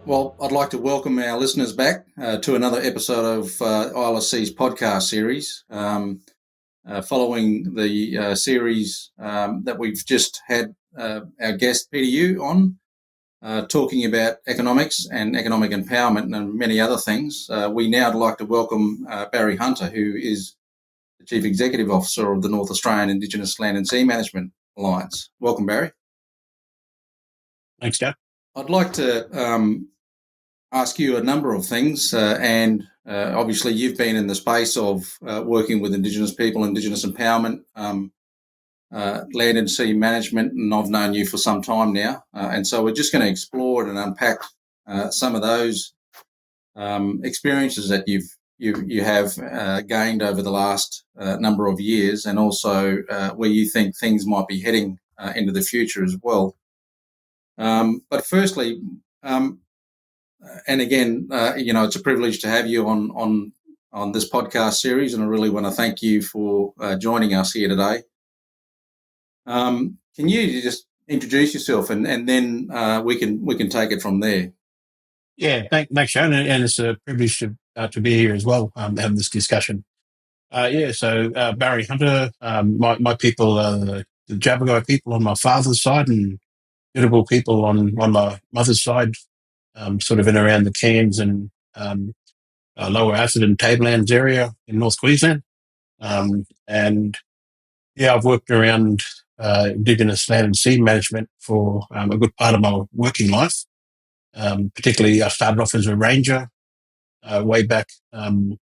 Well, I'd like to welcome our listeners back to another episode of ILSC's podcast series. Following the series that we've just had our guest Peter Yu on, talking about economics and economic empowerment and many other things, we now would like to welcome Barry Hunter, who is the Chief Executive Officer of the North Australian Indigenous Land and Sea Management Alliance. Welcome, Barry. Thanks, Jeff. I'd like to ask you a number of things, and obviously you've been in the space of working with Indigenous people, Indigenous empowerment, land and sea management, and I've known you for some time now, and so we're just going to explore and unpack some of those experiences that you have gained over the last number of years, and also where you think things might be heading into the future as well. But firstly, and again, it's a privilege to have you on this podcast series, and I really want to thank you for joining us here today. Can you just introduce yourself, and then we can take it from there? Yeah, thanks, Sharon, and it's a privilege to be here as well, having this discussion. So Barry Hunter, my people are the Jabagai people on my father's side, and Bidabal people on my mother's side. Sort of in around the Cairns and Lower Atherton Tablelands area in North Queensland. And I've worked around Indigenous land and sea management for a good part of my working life. Particularly, I started off as a ranger way back in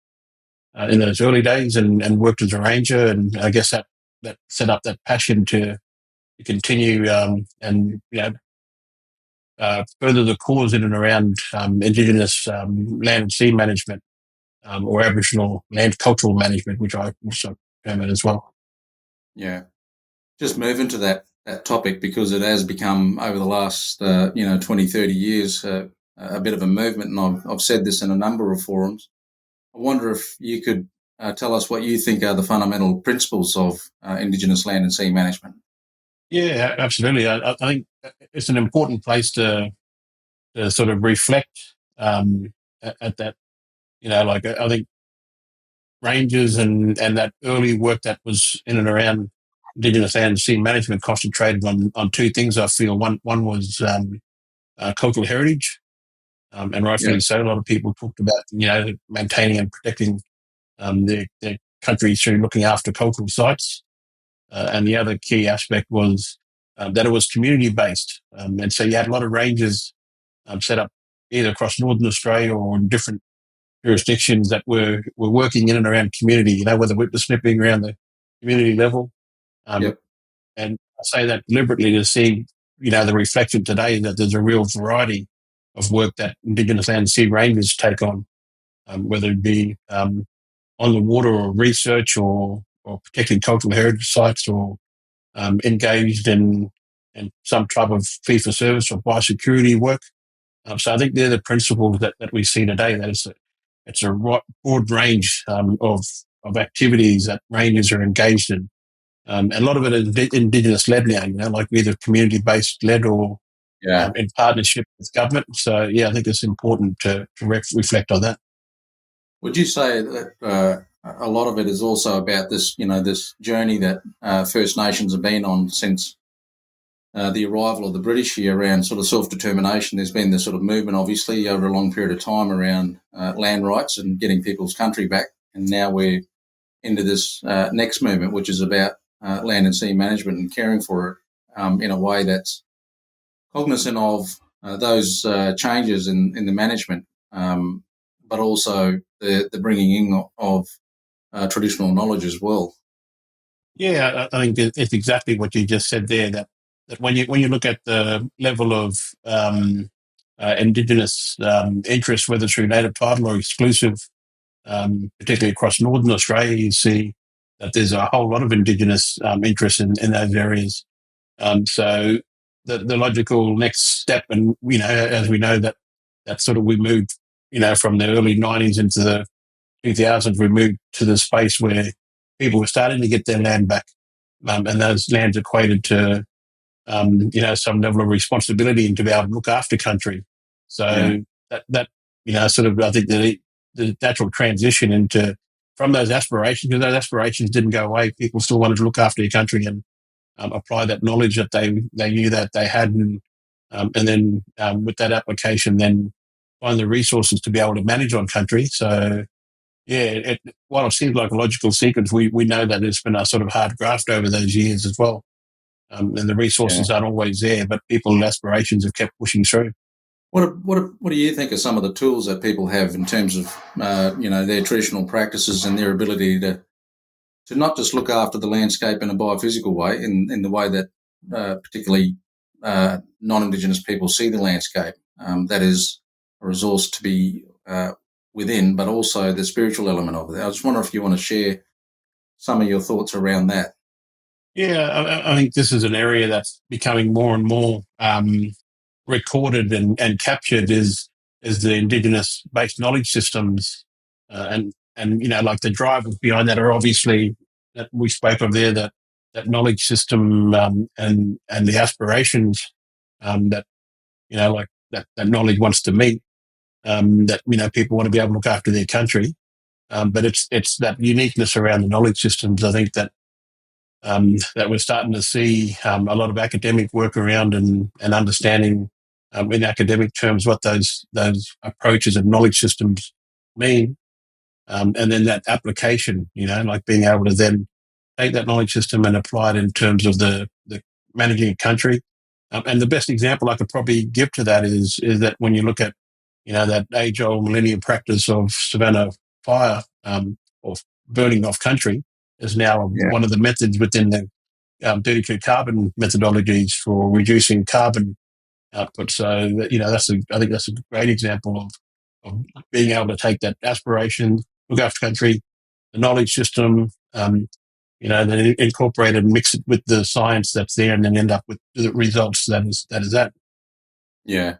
those early days and worked as a ranger. And I guess that set up that passion to continue further the cause in and around Indigenous land and sea management or Aboriginal land cultural management, which I also term it as well. Yeah. Just moving to that topic, because it has become over the last 20, 30 years a bit of a movement, and I've said this in a number of forums. I wonder if you could tell us what you think are the fundamental principles of Indigenous land and sea management. Yeah, absolutely. I think it's an important place to sort of reflect at that. I think rangers and that early work that was in and around Indigenous land and sea management concentrated on two things. I feel one was cultural heritage, and rightfully so. A lot of people talked about maintaining and protecting their country through looking after cultural sites. And the other key aspect was that it was community-based. And so you had a lot of rangers set up either across Northern Australia or in different jurisdictions that were working in and around community, whether whippersnipping around the community level. And I say that deliberately to see, the reflection today that there's a real variety of work that Indigenous land and sea rangers take on, whether it be on the water or research or protecting cultural heritage sites or engaged in some type of fee-for-service or biosecurity work. So I think they're the principles that we see today, that it's a broad range of activities that rangers are engaged in. And a lot of it is Indigenous-led now, like either community-based led or in partnership with government. So, I think it's important to reflect on that. Would you say that a lot of it is also about this, this journey that First Nations have been on since the arrival of the British here around sort of self-determination? There's been this sort of movement, obviously, over a long period of time around land rights and getting people's country back. And now we're into this next movement, which is about land and sea management and caring for it in a way that's cognizant of those changes in the management, but also the bringing in of traditional knowledge as well. Yeah, I think it's exactly what you just said there, that when you look at the level of Indigenous interest, whether through native title or exclusive, particularly across Northern Australia, you see that there's a whole lot of Indigenous interest in those areas. So the logical next step, and as we know that sort of we moved, from the early 90s into the 2000s, we moved to the space where people were starting to get their land back, and those lands equated to some level of responsibility and to be able to look after country. So that sort of, I think the natural transition into from those aspirations, because those aspirations didn't go away. People still wanted to look after your country and apply that knowledge that they knew that they had, and then with that application, then find the resources to be able to manage on country. So yeah, while it seems like a logical sequence, we know that there's been a sort of hard graft over those years as well. And the resources aren't always there, but people's aspirations have kept pushing through. What do you think are some of the tools that people have in terms of their traditional practices and their ability to not just look after the landscape in a biophysical way, in the way that particularly non-Indigenous people see the landscape, that is a resource to be within, but also the spiritual element of it. I just wonder if you want to share some of your thoughts around that. Yeah, I think this is an area that's becoming more and more recorded and captured is the Indigenous based knowledge systems, and like the drivers behind that are obviously that we spoke of there, that knowledge system, and the aspirations that like that knowledge wants to meet, that people want to be able to look after their country, but it's that uniqueness around the knowledge systems, I think, that we're starting to see a lot of academic work around, and understanding in academic terms what those approaches and knowledge systems mean, and then that application, like being able to then take that knowledge system and apply it in terms of the managing a country. And the best example I could probably give to that is that when you look at that age-old millennium practice of savanna fire, or burning off country, is now one of the methods within the 32 carbon methodologies for reducing carbon output. So that, I think that's a great example of being able to take that aspiration, look after country, the knowledge system, then incorporate it and mix it with the science that's there, and then end up with the results that is that. Yeah.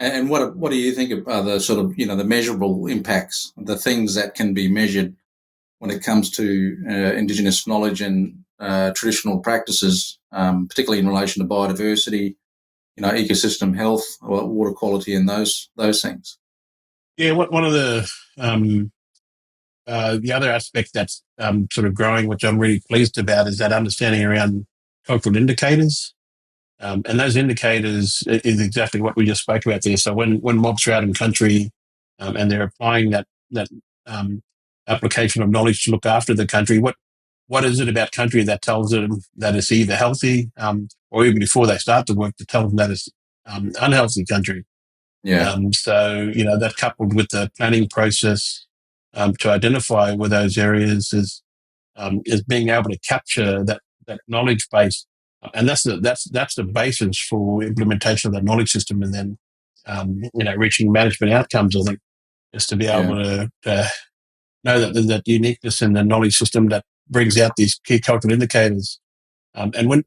And what do you think are the sort of the measurable impacts, the things that can be measured when it comes to Indigenous knowledge and traditional practices, particularly in relation to biodiversity, ecosystem health, water quality, and those things? Yeah, one of the other aspect that's sort of growing, which I'm really pleased about, is that understanding around cultural indicators. And those indicators is exactly what we just spoke about there. So when mobs are out in country, and they're applying that um, application of knowledge to look after the country, what is it about country that tells them that it's either healthy, or even before they start the work, to tell them that it's unhealthy country? Yeah. So that, coupled with the planning process to identify where those areas is being able to capture that knowledge base, and that's the basis for implementation of the knowledge system, and then reaching management outcomes. I think is to be able to know that there's that uniqueness in the knowledge system that brings out these key cultural indicators. And when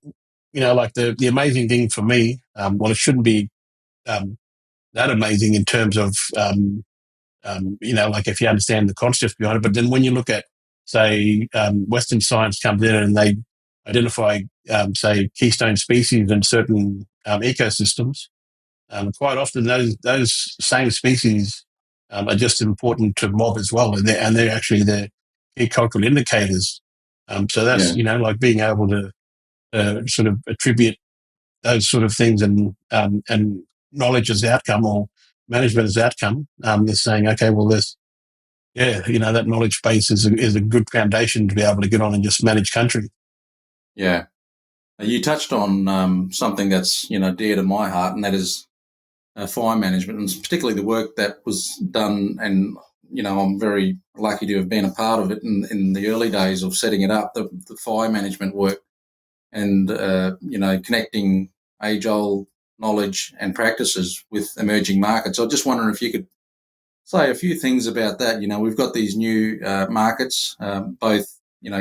like the amazing thing for me, well, it shouldn't be that amazing in terms of like if you understand the concepts behind it. But then when you look at, say, Western science comes in and they identify, say, keystone species in certain ecosystems, quite often those same species are just important to mob as well, and they're actually the key cultural indicators. So that's like being able to sort of attribute those sort of things, and knowledge as outcome, or management as outcome. Is saying, okay, well, that knowledge base is a good foundation to be able to get on and just manage country. Yeah. You touched on something that's dear to my heart, and that is fire management, and particularly the work that was done. And I'm very lucky to have been a part of it in the early days of setting it up, the fire management work, and connecting age-old knowledge and practices with emerging markets. I was just wondering if you could say a few things about that. We've got these new markets, both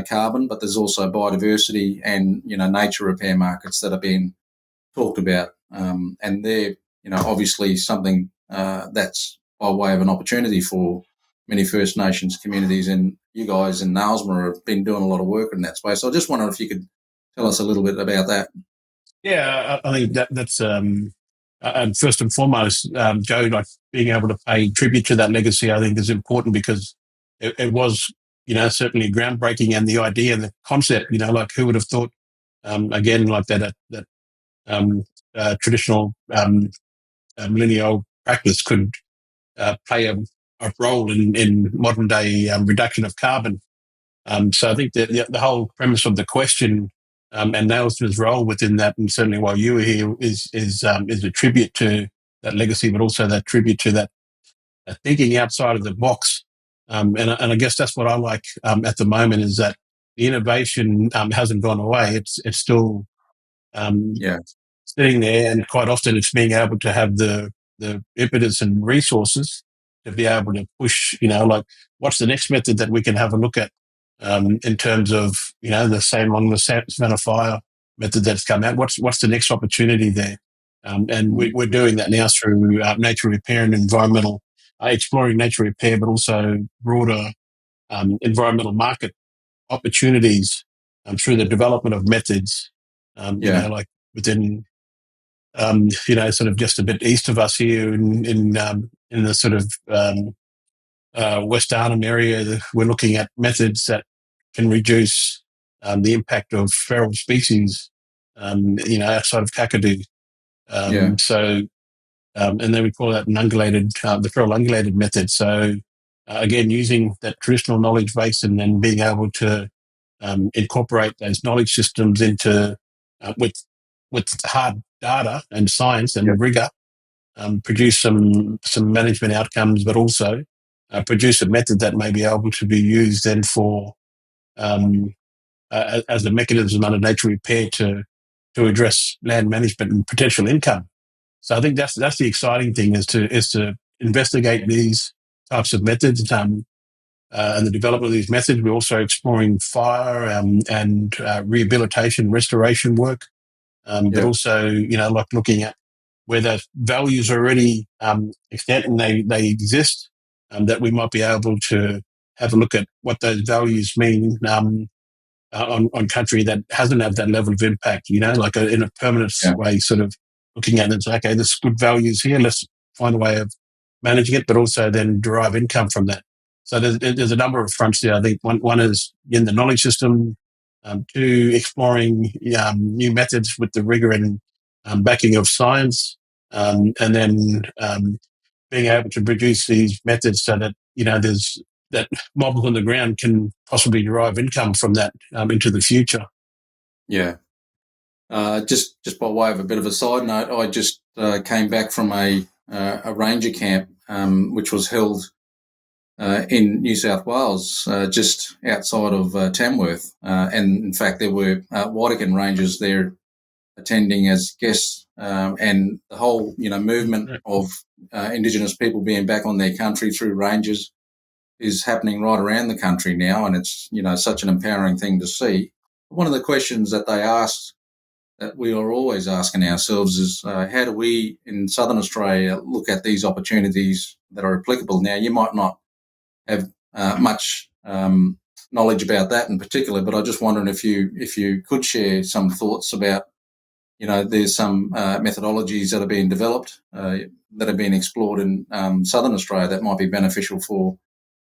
carbon, but there's also biodiversity and nature repair markets that are being talked about, and they're obviously something that's by way of an opportunity for many First Nations communities, and you guys in Nalsma have been doing a lot of work in that space. So I just wondered if you could tell us a little bit about that. Yeah, I think that's and first and foremost, Joe, like being able to pay tribute to that legacy, I think is important because it was, certainly groundbreaking, and the idea and the concept, like who would have thought, again, like that um, traditional linear practice could play a role in modern day reduction of carbon. So I think that the whole premise of the question and Nelson's role within that, and certainly while you were here, is a tribute to that legacy, but also that tribute to that thinking outside of the box. And I guess that's what I like at the moment is that the innovation hasn't gone away. It's still um, Yeah. sitting there, and quite often it's being able to have the impetus and resources to be able to push, like what's the next method that we can have a look at in terms of, the same along the Savannah Fire method that's come out. What's the next opportunity there? And we're doing that now through nature repair and environmental, exploring nature repair, but also broader environmental market opportunities through the development of methods, Yeah. like within sort of just a bit east of us here in the sort of West Arnhem area. We're looking at methods that can reduce the impact of feral species, outside of Kakadu. Yeah. And then we call that the feral ungulated method. So again, using that traditional knowledge base and then being able to incorporate those knowledge systems into with hard data and science and rigor, produce some management outcomes, but also produce a method that may be able to be used then for um, as a mechanism under nature repair to address land management and potential income. So I think that's the exciting thing is to investigate these types of methods. And the development of these methods, we're also exploring fire and rehabilitation, restoration work, but also, like looking at where those values already extent and they exist, that we might be able to have a look at what those values mean on country that hasn't had that level of impact, like in a permanent way, sort of looking at it and say, okay, there's good values here. Let's find a way of managing it, but also then derive income from that. So there's a number of fronts there. I think one is in the knowledge system, two, exploring new methods with the rigor and backing of science, and then being able to produce these methods so that, there's that mobs on the ground can possibly derive income from that into the future. Yeah. Just by way of a bit of a side note, I just came back from a ranger camp which was held in New South Wales, just outside of Tamworth, and in fact there were Wardigan Rangers there attending as guests, and the whole movement of Indigenous people being back on their country through rangers is happening right around the country now, and it's such an empowering thing to see. One of the questions that they asked that we are always asking ourselves is how do we in Southern Australia look at these opportunities that are applicable? Now, you might not have much knowledge about that in particular, but I just wondering if you could share some thoughts about, there's some methodologies that are being developed that are being explored in Southern Australia that might be beneficial for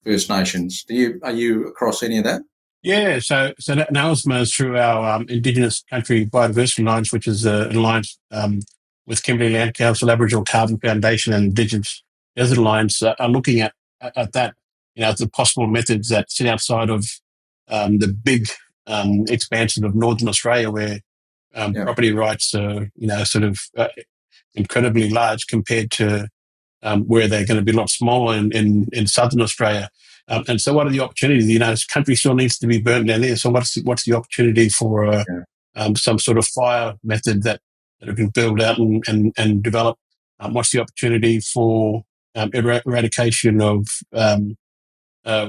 First Nations. Are you across any of that? Yeah, so that NALSMA is through our Indigenous Country Biodiversity Alliance, which is an alliance with Kimberley Land Council, Aboriginal Carbon Foundation, and Indigenous Desert Alliance, are looking at that, the possible methods that sit outside of the big expansion of Northern Australia, where property rights are, sort of incredibly large compared to where they're going to be a lot smaller in Southern Australia. And so what are the opportunities? Country still needs to be burnt down there. So what's the opportunity for some sort of fire method that we can build out and develop? What's the opportunity for eradication of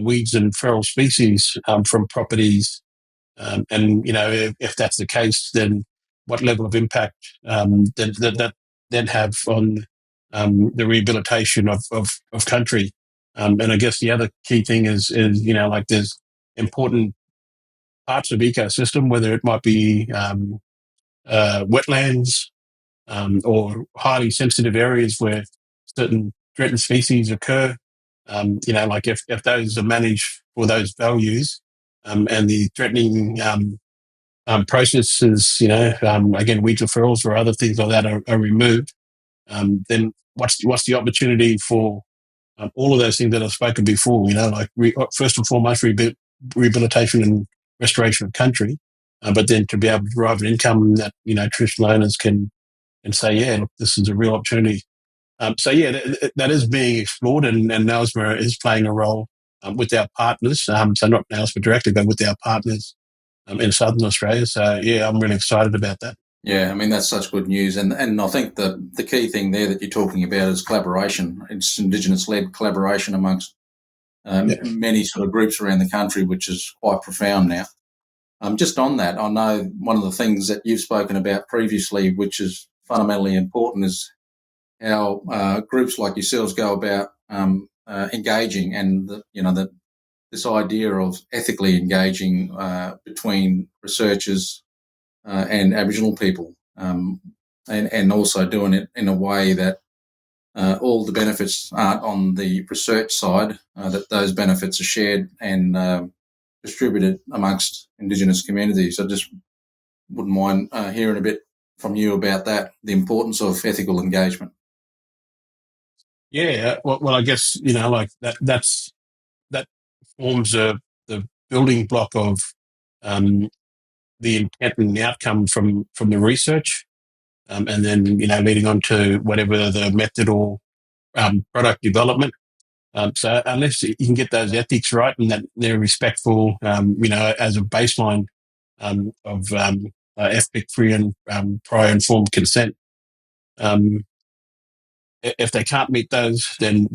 weeds and feral species from properties? And, if that's the case, then what level of impact that then have on the rehabilitation of country? And I guess the other key thing is like there's important parts of ecosystem, whether it might be wetlands, or highly sensitive areas where certain threatened species occur. Like if those are managed for those values, and the threatening processes, again, weed referrals or other things like that are removed, then what's the opportunity for all of those things that I've spoken before? First and foremost, rehabilitation and restoration of country, but then to be able to derive an income that traditional owners can say, yeah, look, this is a real opportunity. That is being explored, and NAILSMA is playing a role with our partners. So not NAILSMA directly, but with our partners in Southern Australia. So yeah, I'm really excited about that. Yeah, I mean, that's such good news. And I think the key thing there that you're talking about is collaboration. It's Indigenous-led collaboration amongst many sort of groups around the country, which is quite profound now. Just on that, I know one of the things that you've spoken about previously, which is fundamentally important, is how groups like yourselves go about engaging, and this idea of ethically engaging between researchers and Aboriginal people, and also doing it in a way that all the benefits aren't on the research side, that those benefits are shared and distributed amongst Indigenous communities. I just wouldn't mind hearing a bit from you about that, the importance of ethical engagement. Yeah, well, I guess like that forms the building block of the intent and the outcome from the research, and then leading on to whatever the method or product development. So unless you can get those ethics right and that they're respectful, as a baseline of FPIC-free and prior informed consent, if they can't meet those, then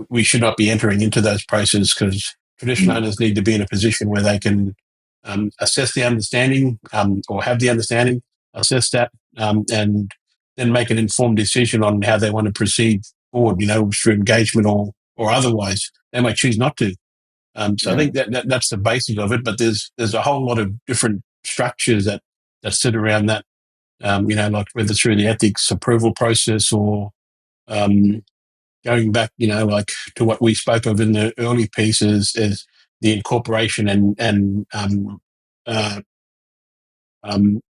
we should not be entering into those processes, because traditional owners need to be in a position where they can assess the understanding, or have the understanding, assess that, and then make an informed decision on how they want to proceed forward, through engagement or otherwise. They might choose not to. I think that's the basis of it, but there's a whole lot of different structures that sit around that, like whether through the ethics approval process or going back, like to what we spoke of in the early pieces, is the incorporation and uh, um,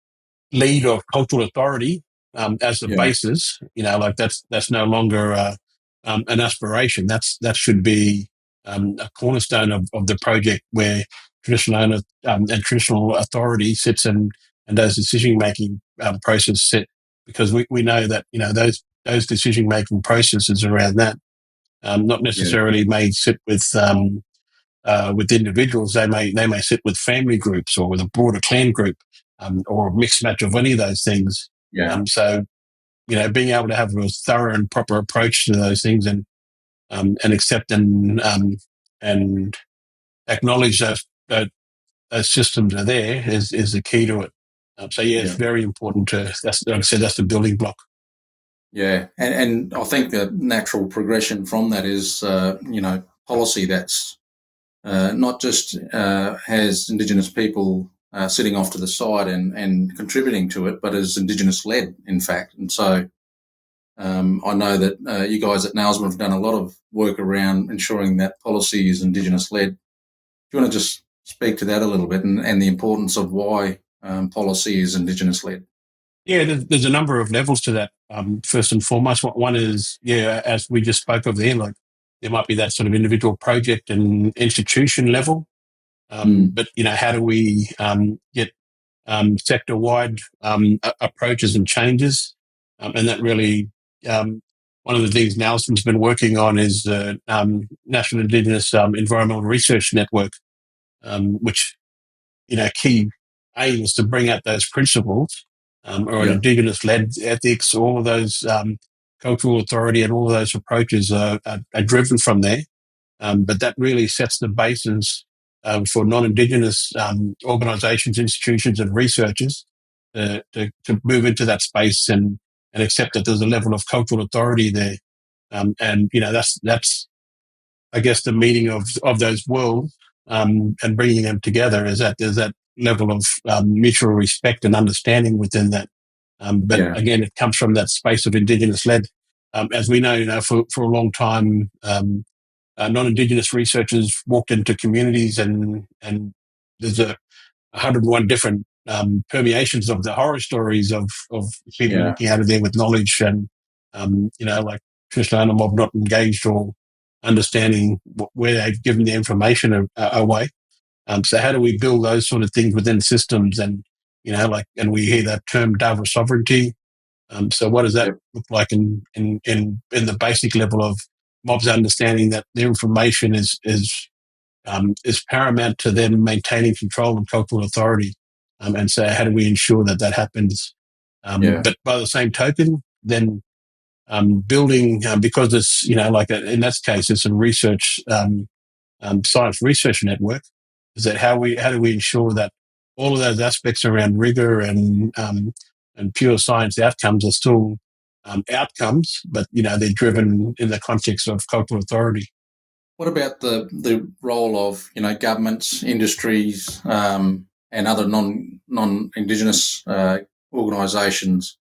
lead of cultural authority as the basis. Like that's no longer an aspiration. That should be a cornerstone of the project, where traditional owner and traditional authority sits and those decision making process sit, because we know that those decision making processes around that not necessarily may sit with individuals. They may sit with family groups or with a broader clan group, or a mixed match of any of those things. So being able to have a thorough and proper approach to those things, and accept and acknowledge those systems are there is the key to it. It's very important that's, like I said, that's the building block. Yeah, and I think the natural progression from that is, policy that's not just has Indigenous people sitting off to the side and contributing to it, but is Indigenous-led, in fact. And so I know that you guys at NAILSMA have done a lot of work around ensuring that policy is Indigenous-led. Do you want to just speak to that a little bit, and the importance of why policy is Indigenous-led? Yeah, there's a number of levels to that. First and foremost, one is, as we just spoke of there, like there might be that sort of individual project and institution level. But, how do we get sector-wide approaches and changes? And that really, one of the things Nelson's been working on is the National Indigenous Environmental Research Network, which, key aim is to bring out those principles, or an Indigenous-led ethics. All of those cultural authority and all of those approaches are driven from there. But that really sets the basis for non-Indigenous organisations, institutions and researchers to move into that space and accept that there's a level of cultural authority there. And that's I guess the meaning of those worlds, and bringing them together, is that there's that level of mutual respect and understanding within that. But again, it comes from that space of Indigenous-led. As we know, for a long time, non-Indigenous researchers walked into communities and there's 101 different permeations of the horror stories of people walking out of there with knowledge and, like traditional owner mob not engaged or understanding where they've given the information away. So how do we build those sort of things within systems? And, and we hear that term data sovereignty. So what does that look like in the basic level of mobs understanding that their information is paramount to them maintaining control and cultural authority? And so how do we ensure that happens? But by the same token, then building, because it's, in that case, it's a research, science research network, is that how do we ensure that all of those aspects around rigor and pure science outcomes are still outcomes, but, they're driven in the context of cultural authority. What about the role of governments, industries, and other non-Indigenous organisations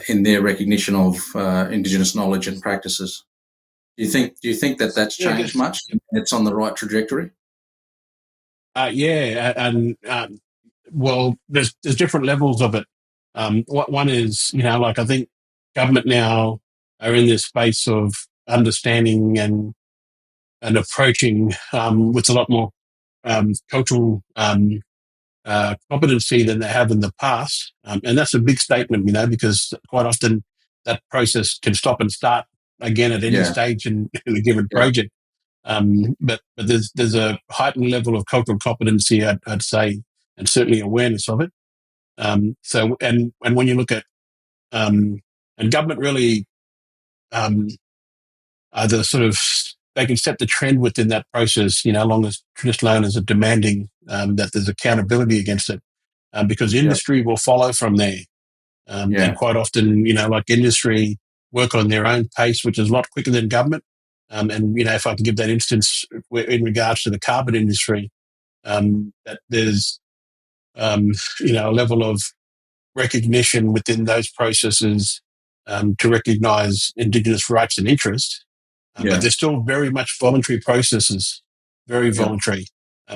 in their recognition of Indigenous knowledge and practices? Do you think that's changed much? It's on the right trajectory. Well, there's different levels of it. One is, I think government now are in this space of understanding and approaching with a lot more cultural competency than they have in the past. And that's a big statement, because quite often that process can stop and start again at any stage in a given project. But there's a heightened level of cultural competency, I'd say, and certainly awareness of it. So when you look at and government really are the sort of, they can set the trend within that process, long as traditional owners are demanding that there's accountability against it, because industry will follow from there. And quite often, like industry work on their own pace, which is a lot quicker than government. And, if I can give that instance in regards to the carbon industry, that there's, a level of recognition within those processes to recognise Indigenous rights and interests. But they're still very much voluntary processes, very voluntary.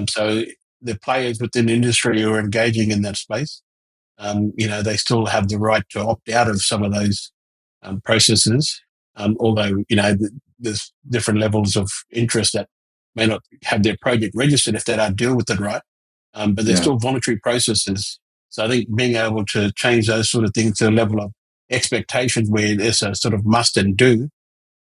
So the players within industry who are engaging in that space, they still have the right to opt out of some of those processes, although, there's different levels of interest that may not have their project registered if they don't deal with it right. But they're still voluntary processes. So I think being able to change those sort of things to a level of expectations where there's a sort of must and do,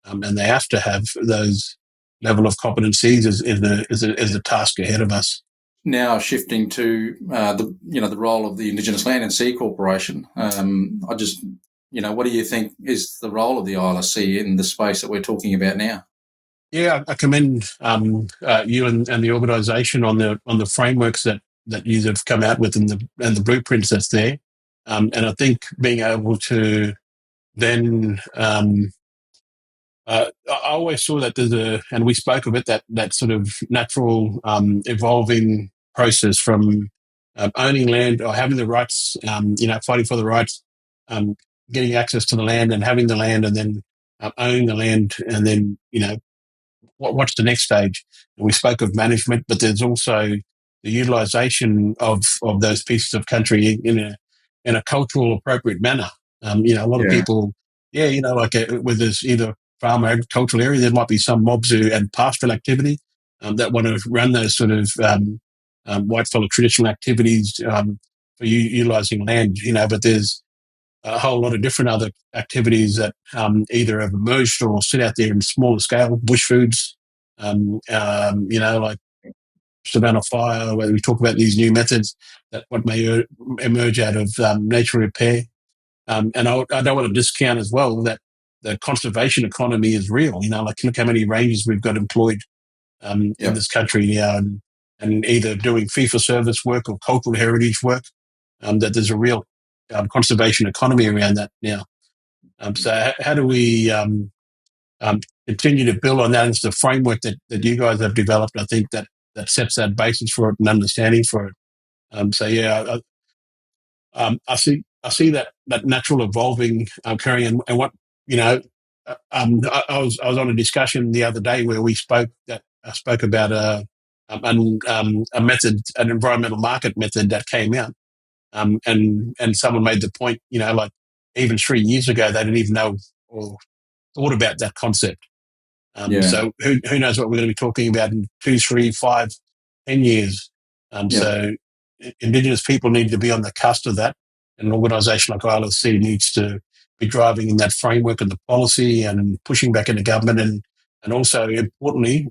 and they have to have those level of competencies is a task ahead of us. Now shifting to the role of the Indigenous Land and Sea Corporation, what do you think is the role of the ILSC in the space that we're talking about now? Yeah, I commend you and the organisation on the frameworks that you have come out with and the blueprints that's there, and I think being able to then I always saw that and we spoke of it, that sort of natural evolving process from owning land or having the rights, fighting for the rights, getting access to the land and having the land, and then owning the land, and then what's the next stage? And we spoke of management, but there's also the utilisation of those pieces of country in a cultural appropriate manner. A lot of people, whether there's either farm or agricultural area, there might be some mobs and pastoral activity that want to run those sort of white fellow traditional activities for utilising land, but there's a whole lot of different other activities that either have emerged or sit out there in smaller scale, bush foods, like Savannah fire, where we talk about these new methods that what may emerge out of nature repair. And I don't want to discount as well that the conservation economy is real. Look how many rangers we've got employed in this country now, and either doing fee-for-service work or cultural heritage work, that there's a real conservation economy around that now. So how do we continue to build on that? It's the framework that you guys have developed. I think that sets that basis for it and understanding for it. I see I see that natural evolving occurring, and what I was on a discussion the other day where we spoke about a method, an environmental market method that came out, and someone made the point, like even 3 years ago they didn't even know or thought about that concept. So who knows what we're going to be talking about in 2, 3, 5, 10 years. So Indigenous people need to be on the cusp of that. An organisation like ILSC needs to be driving in that framework and the policy and pushing back into government, and also importantly,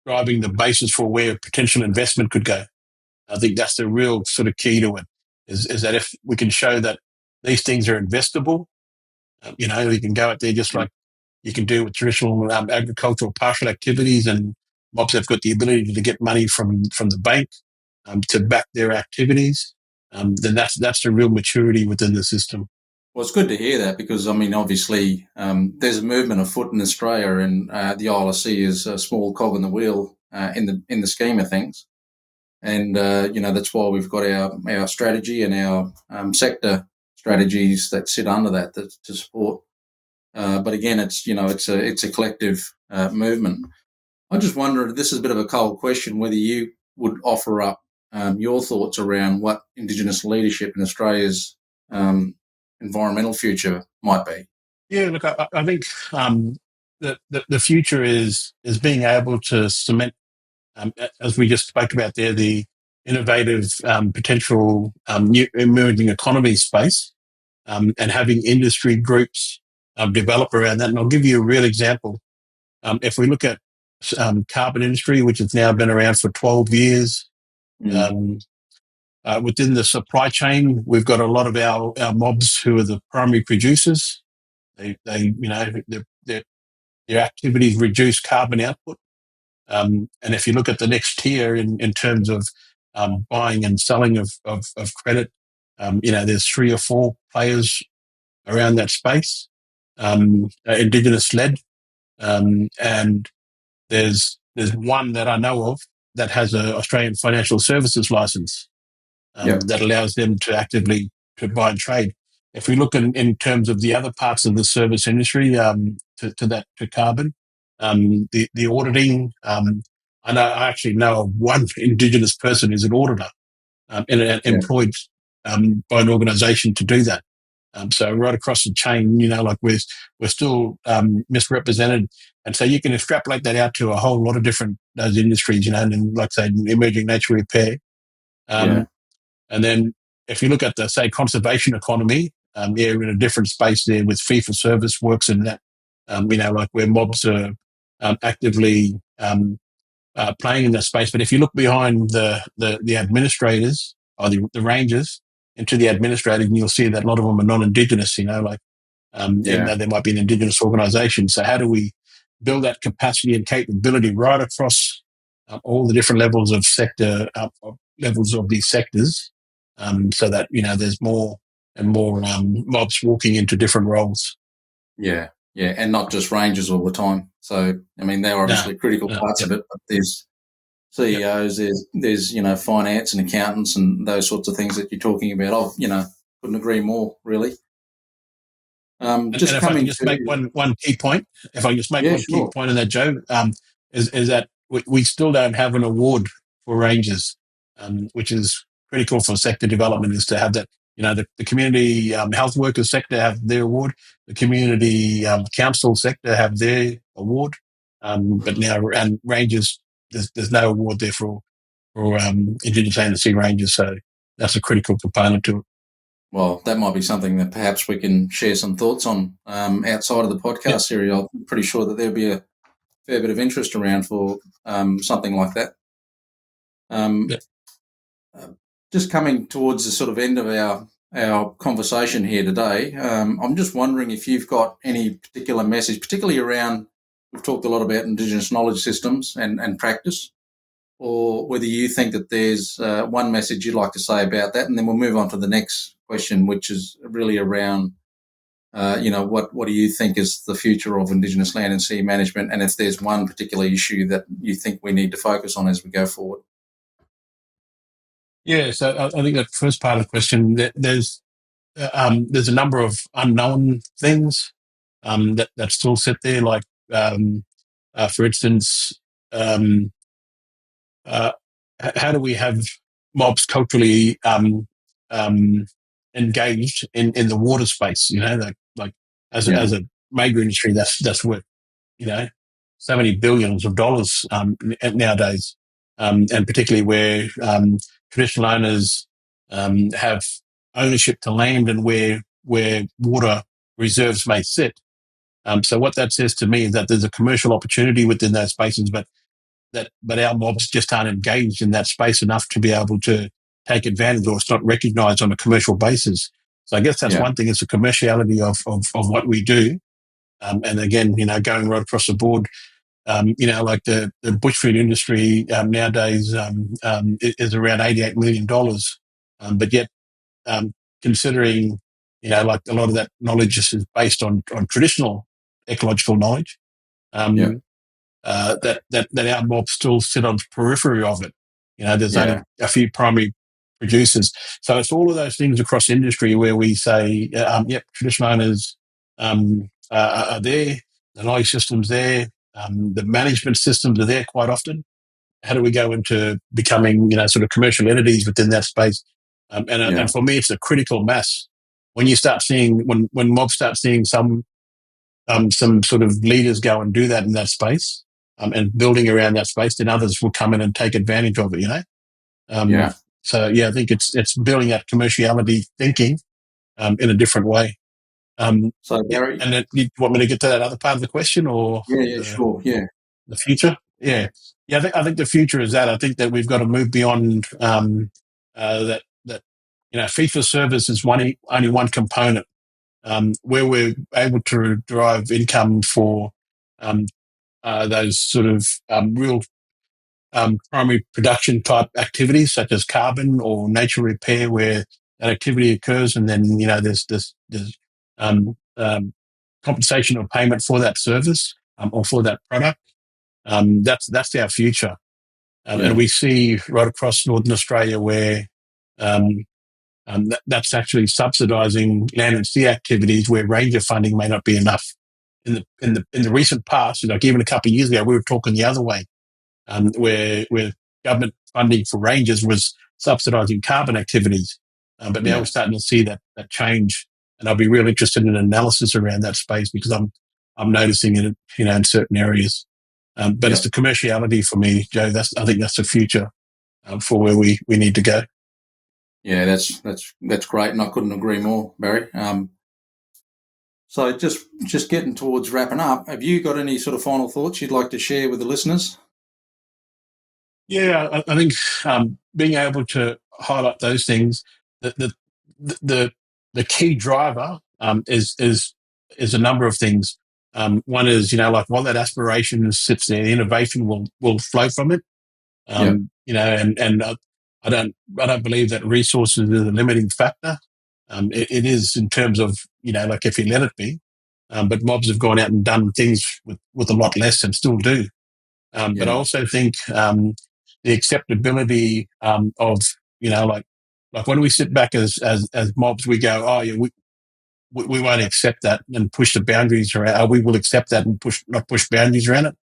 driving the basis for where potential investment could go. I think that's the real sort of key to it, is that if we can show that these things are investable, we can go out there just like you can do with traditional agricultural pastoral activities, and mobs have got the ability to get money from the bank to back their activities. Then that's the real maturity within the system. Well, it's good to hear that, because, I mean, obviously there's a movement afoot in Australia, and the ILSC is a small cog in the wheel in the scheme of things. And, that's why we've got our strategy and our sector strategies that sit under that to support. But again, it's a collective movement. I just wondered, this is a bit of a cold question, whether you would offer up your thoughts around what Indigenous leadership in Australia's environmental future might be. Yeah, look, I think the future is being able to cement, as we just spoke about there, the innovative potential new emerging economy space, and having industry groups develop around that. And I'll give you a real example. If we look at carbon industry, which has now been around for 12 years, within the supply chain, we've got a lot of our mobs who are the primary producers. Their activities reduce carbon output. And if you look at the next tier in terms of buying and selling of credit, there's 3 or 4 players around that space, Indigenous-led, and there's one that I know of that has an Australian financial services license that allows them to actively to buy and trade. If we look in terms of the other parts of the service industry, to carbon, the auditing, I actually know of one Indigenous person who's an auditor, and employed by an organisation to do that. So right across the chain, like we're still misrepresented, and so you can extrapolate that out to a whole lot of different those industries, and like say emerging nature repair, and then if you look at the say conservation economy, we're in a different space there with fee for service works and that, like where mobs are actively playing in that space. But if you look behind the administrators or the rangers into the administrators, and you'll see that a lot of them are non-Indigenous, even though there might be an Indigenous organisation. So how do we build that capacity and capability right across all the different levels of sector, levels of these sectors, so that, there's more and more mobs walking into different roles. Yeah, and not just rangers all the time. So, I mean, they're obviously critical parts of it, but there's CEOs, there's finance and accountants and those sorts of things that you're talking about. Couldn't agree more, really. If I can just make one key point, key point in that, Joe, is that we still don't have an award for rangers, which is critical for sector development, is to have that. The community health workers sector have their award, the community council sector have their award, but now and rangers, there's no award there for Indigenous ANC rangers, so that's a critical component to it. Well, that might be something that perhaps we can share some thoughts on outside of the podcast series. I'm pretty sure that there'll be a fair bit of interest around for something like that. Just coming towards the sort of end of our conversation here today, I'm just wondering if you've got any particular message, particularly around, we've talked a lot about Indigenous knowledge systems and practice, or whether you think that there's one message you'd like to say about that, and then we'll move on to the next question, which is really around, what do you think is the future of Indigenous land and sea management, and if there's one particular issue that you think we need to focus on as we go forward. Yeah, so I think that first part of the question, there's a number of unknown things that still sit there. Like, for instance, um, uh, how do we have mobs culturally engaged in the water space? You know, like Yeah. as a major industry that's worth, you know, so many billions of dollars nowadays, and particularly where traditional owners have ownership to land and where water reserves may sit. So what that says to me is that there's a commercial opportunity within those spaces, but our mobs just aren't engaged in that space enough to be able to take advantage, or it's not recognised on a commercial basis. So I guess that's Yeah. one thing, is the commerciality of what we do. And again, you know, going right across the board, you know, like the bushmeat industry nowadays is around $88 million. But yet, um, considering, you know, like a lot of that knowledge is based on traditional ecological knowledge, Yeah. that our mobs still sit on the periphery of it. You know, there's Yeah. only a few primary producers. So it's all of those things across industry where we say, yep, traditional owners are there, the knowledge system's there, the management systems are there quite often. How do we go into becoming, you know, sort of commercial entities within that space? Yeah. And for me, it's a critical mass. When you start seeing, when mobs start seeing some sort of leaders go and do that in that space, and building around that space, then others will come in and take advantage of it, you know? Um, Yeah. so yeah, I think it's building that commerciality thinking, in a different way. So Yeah, Barry. and then you want me to get to that other part of the question, or Yeah. Yeah. Sure. Yeah. the future? Yeah. Yeah, I think the future is that. I think that we've got to move beyond, that, you know, fee for service is only one component, where we're able to derive income for, um, those sort of real primary production type activities, such as carbon or nature repair, where that activity occurs, and then, you know, there's compensation or payment for that service, or for that product. That's our future, and Yeah. we see right across Northern Australia where um, that's actually subsidising land and sea activities where ranger funding may not be enough. In the recent past, like even a couple of years ago, we were talking the other way, where government funding for rangers was subsidising carbon activities. But now we're Yeah. starting to see that change, and I'll be real interested in analysis around that space, because I'm noticing it, you know, in certain areas. But Yeah. it's the commerciality for me, Joe. I think that's the future, for where we need to go. Yeah. That's great, and I couldn't agree more, Barry. So just getting towards wrapping up, have you got any sort of final thoughts you'd like to share with the listeners? Yeah, I think being able to highlight those things, the the the key driver is a number of things. One is, you know, like while that aspiration sits there, innovation will flow from it. Yeah. You know, and I don't believe that resources is a limiting factor. It is in terms of, you know, like if you let it be. But mobs have gone out and done things with a lot less and still do. But I Yeah. also think the acceptability of, you know, like when we sit back as mobs, we go, oh yeah, we won't accept that and push the boundaries around. We will accept that and not push boundaries around it.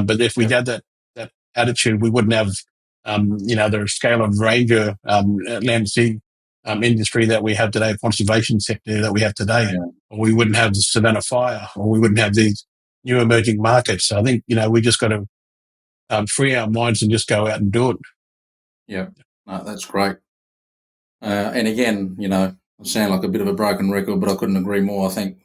But if we Yeah. had that attitude, we wouldn't have, you know, the scale of ranger land and sea industry that we have today, conservation sector that we have today, Yeah. or we wouldn't have the Savannah fire, or we wouldn't have these new emerging markets. So I think, you know, we just got to free our minds and just go out and do it. Yeah. No, that's great. And again, you know, I sound like a bit of a broken record, but I couldn't agree more. I think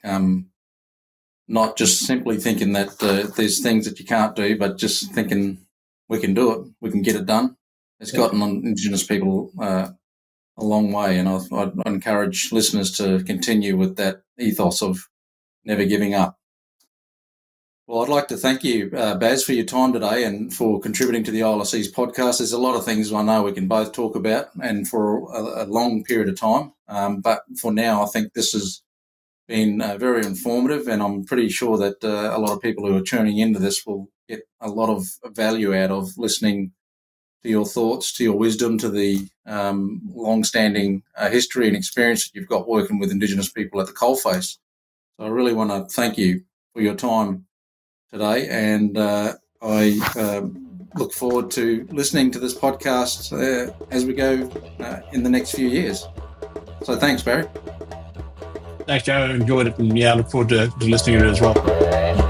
not just simply thinking that there's things that you can't do, but just thinking we can do it, we can get it done. It's Yep. gotten on Indigenous people a long way, and I'd encourage listeners to continue with that ethos of never giving up. Well, I'd like to thank you, Baz, for your time today and for contributing to the ILSC's podcast. There's a lot of things I know we can both talk about, and for a long period of time. But for now, I think this has been very informative, and I'm pretty sure that a lot of people who are tuning into this will get a lot of value out of listening to your thoughts, to your wisdom, to the long-standing history and experience that you've got working with Indigenous people at the coalface. So I really want to thank you for your time today, and I look forward to listening to this podcast as we go in the next few years. So thanks, Barry. Thanks, Joe. I enjoyed it, and I look forward to listening to it as well.